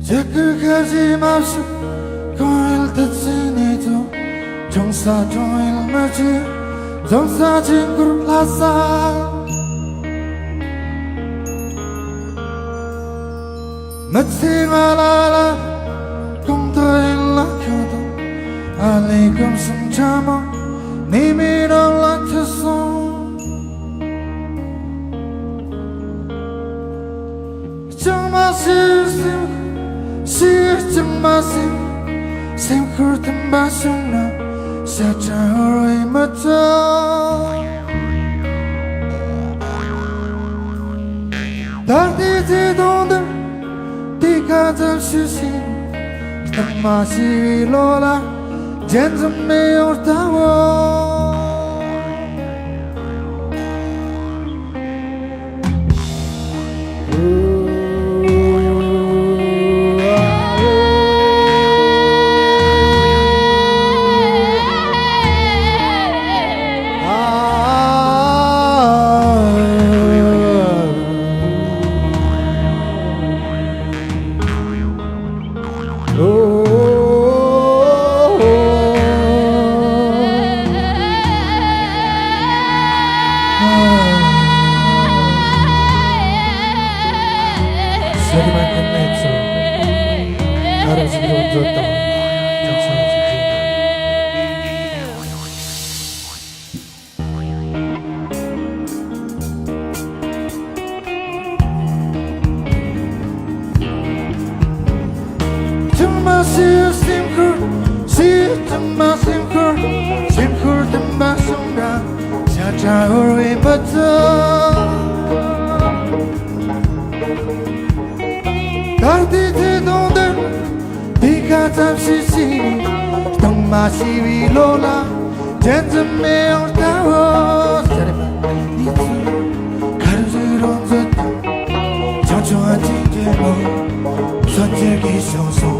끝까지 맙소 고일 듣지니도 정사 종일 맞지 정사 친구를 라싸 마치마라라 공터일라 켜도 알리금 숨참아 니미랑 라트소 정말 실수 정말 생kurten basungna sejauh mata Tadi tidonda tiga jam susi tak masih lola jangan meyortawa Sediman kenetso, harus diunjukkan jaksa Cemasih simkur tembak sungguh sejauh betul Tadi tidonda tiga jam sisi Tong masih wilola jangan meyortawa Itu 가르지런 듯한 정중한 징계로 선택이 서서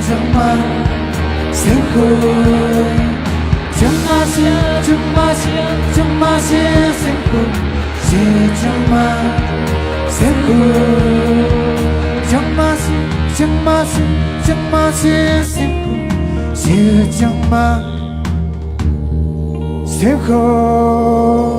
정말 simple